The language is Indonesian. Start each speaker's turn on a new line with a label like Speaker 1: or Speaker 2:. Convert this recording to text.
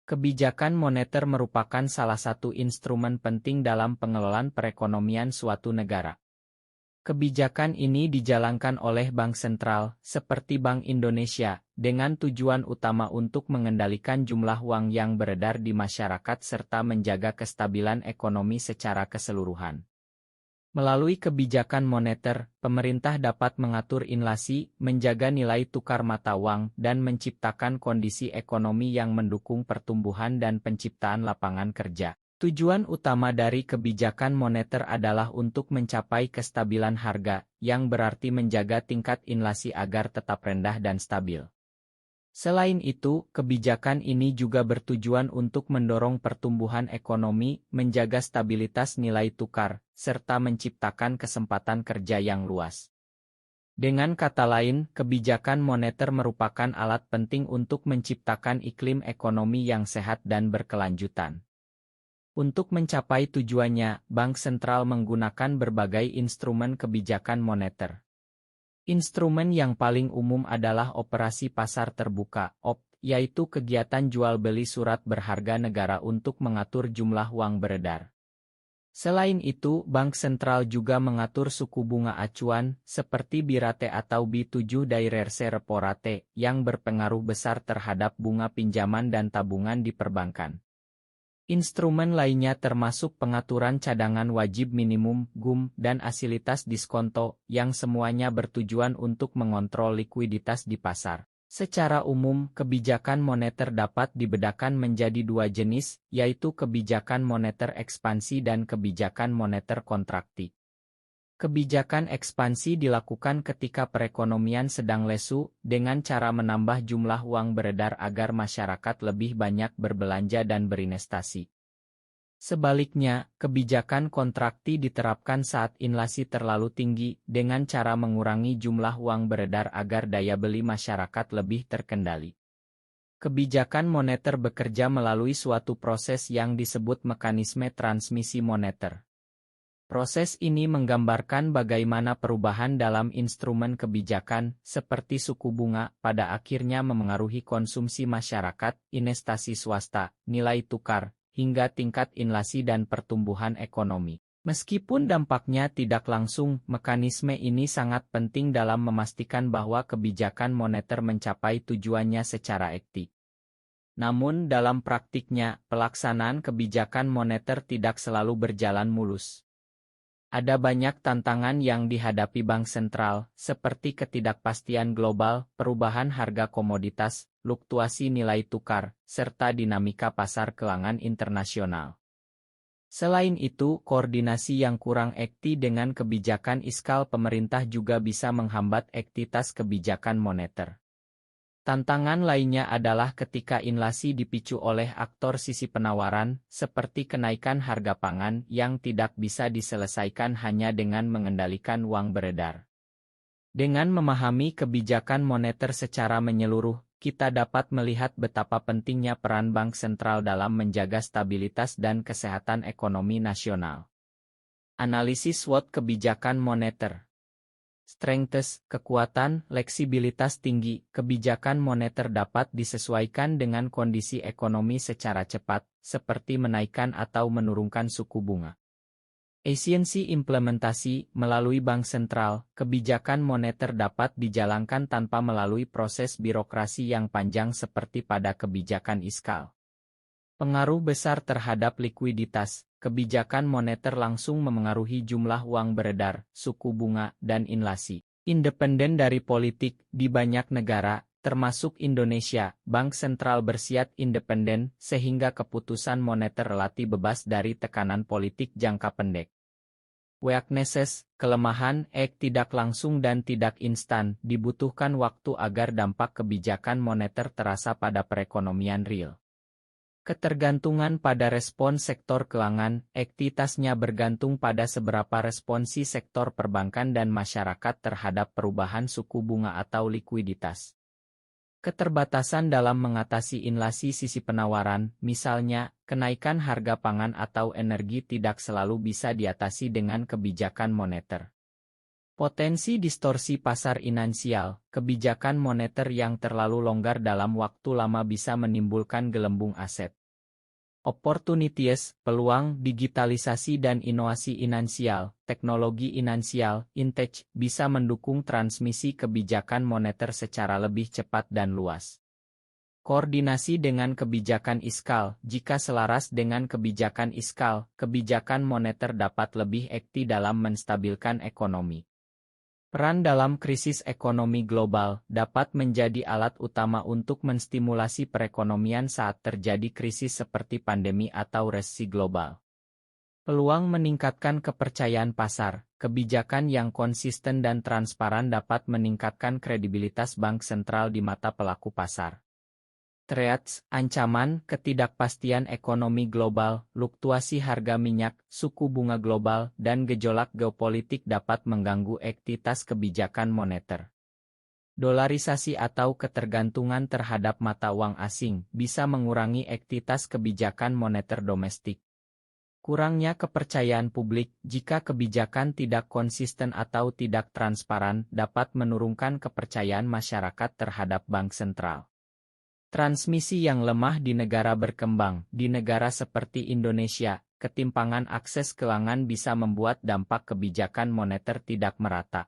Speaker 1: Kebijakan moneter merupakan salah satu instrumen penting dalam pengelolaan perekonomian suatu negara. Kebijakan ini dijalankan oleh Bank Sentral, seperti Bank Indonesia, dengan tujuan utama untuk mengendalikan jumlah uang yang beredar di masyarakat serta menjaga kestabilan ekonomi secara keseluruhan. Melalui kebijakan moneter, pemerintah dapat mengatur inflasi, menjaga nilai tukar mata uang, dan menciptakan kondisi ekonomi yang mendukung pertumbuhan dan penciptaan lapangan kerja. Tujuan utama dari kebijakan moneter adalah untuk mencapai kestabilan harga, yang berarti menjaga tingkat inflasi agar tetap rendah dan stabil. Selain itu, kebijakan ini juga bertujuan untuk mendorong pertumbuhan ekonomi, menjaga stabilitas nilai tukar, serta menciptakan kesempatan kerja yang luas. Dengan kata lain, kebijakan moneter merupakan alat penting untuk menciptakan iklim ekonomi yang sehat dan berkelanjutan. Untuk mencapai tujuannya, Bank Sentral menggunakan berbagai instrumen kebijakan moneter. Instrumen yang paling umum adalah operasi pasar terbuka, OP, yaitu kegiatan jual-beli surat berharga negara untuk mengatur jumlah uang beredar. Selain itu, Bank Sentral juga mengatur suku bunga acuan, seperti BI rate atau BI 7 day reverse repo rate, yang berpengaruh besar terhadap bunga pinjaman dan tabungan di perbankan. Instrumen lainnya termasuk pengaturan cadangan wajib minimum (GUM) dan asilitas diskonto, yang semuanya bertujuan untuk mengontrol likuiditas di pasar. Secara umum, kebijakan moneter dapat dibedakan menjadi dua jenis, yaitu kebijakan moneter ekspansi dan kebijakan moneter kontrakti. Kebijakan ekspansi dilakukan ketika perekonomian sedang lesu, dengan cara menambah jumlah uang beredar agar masyarakat lebih banyak berbelanja dan berinvestasi. Sebaliknya, kebijakan kontrakti diterapkan saat inflasi terlalu tinggi, dengan cara mengurangi jumlah uang beredar agar daya beli masyarakat lebih terkendali. Kebijakan moneter bekerja melalui suatu proses yang disebut mekanisme transmisi moneter. Proses ini menggambarkan bagaimana perubahan dalam instrumen kebijakan, seperti suku bunga, pada akhirnya memengaruhi konsumsi masyarakat, investasi swasta, nilai tukar, hingga tingkat inflasi dan pertumbuhan ekonomi. Meskipun dampaknya tidak langsung, mekanisme ini sangat penting dalam memastikan bahwa kebijakan moneter mencapai tujuannya secara efektif. Namun dalam praktiknya, pelaksanaan kebijakan moneter tidak selalu berjalan mulus. Ada banyak tantangan yang dihadapi Bank Sentral, seperti ketidakpastian global, perubahan harga komoditas, fluktuasi nilai tukar, serta dinamika pasar keuangan internasional. Selain itu, koordinasi yang kurang efektif dengan kebijakan fiskal pemerintah juga bisa menghambat efektivitas kebijakan moneter. Tantangan lainnya adalah ketika inflasi dipicu oleh aktor sisi penawaran, seperti kenaikan harga pangan yang tidak bisa diselesaikan hanya dengan mengendalikan uang beredar. Dengan memahami kebijakan moneter secara menyeluruh, kita dapat melihat betapa pentingnya peran Bank Sentral dalam menjaga stabilitas dan kesehatan ekonomi nasional. Analisis SWOT kebijakan moneter. Strengths, kekuatan, fleksibilitas tinggi, kebijakan moneter dapat disesuaikan dengan kondisi ekonomi secara cepat, seperti menaikkan atau menurunkan suku bunga. Efisiensi implementasi, melalui Bank Sentral, kebijakan moneter dapat dijalankan tanpa melalui proses birokrasi yang panjang seperti pada kebijakan fiskal. Pengaruh besar terhadap likuiditas. Kebijakan moneter langsung memengaruhi jumlah uang beredar, suku bunga, dan inflasi. Independen dari politik, di banyak negara, termasuk Indonesia, Bank Sentral bersifat independen, sehingga keputusan moneter relatif bebas dari tekanan politik jangka pendek. Weaknesses, kelemahan, tidak langsung dan tidak instan, dibutuhkan waktu agar dampak kebijakan moneter terasa pada perekonomian real. Ketergantungan pada respon sektor keuangan, aktivitasnya bergantung pada seberapa responsi sektor perbankan dan masyarakat terhadap perubahan suku bunga atau likuiditas. Keterbatasan dalam mengatasi inflasi sisi penawaran, misalnya, kenaikan harga pangan atau energi tidak selalu bisa diatasi dengan kebijakan moneter. Potensi distorsi pasar finansial, kebijakan moneter yang terlalu longgar dalam waktu lama bisa menimbulkan gelembung aset. Opportunities, peluang, digitalisasi dan inovasi finansial, teknologi finansial, fintech, bisa mendukung transmisi kebijakan moneter secara lebih cepat dan luas. Koordinasi dengan kebijakan fiskal, jika selaras dengan kebijakan fiskal, kebijakan moneter dapat lebih aktif dalam menstabilkan ekonomi. Peran dalam krisis ekonomi global dapat menjadi alat utama untuk menstimulasi perekonomian saat terjadi krisis seperti pandemi atau resesi global. Peluang meningkatkan kepercayaan pasar, kebijakan yang konsisten dan transparan dapat meningkatkan kredibilitas bank sentral di mata pelaku pasar. Threats, ancaman, ketidakpastian ekonomi global, fluktuasi harga minyak, suku bunga global, dan gejolak geopolitik dapat mengganggu aktivitas kebijakan moneter. Dolarisasi atau ketergantungan terhadap mata uang asing bisa mengurangi aktivitas kebijakan moneter domestik. Kurangnya kepercayaan publik, jika kebijakan tidak konsisten atau tidak transparan, dapat menurunkan kepercayaan masyarakat terhadap bank sentral. Transmisi yang lemah di negara berkembang. Di negara seperti Indonesia, ketimpangan akses keuangan bisa membuat dampak kebijakan moneter tidak merata.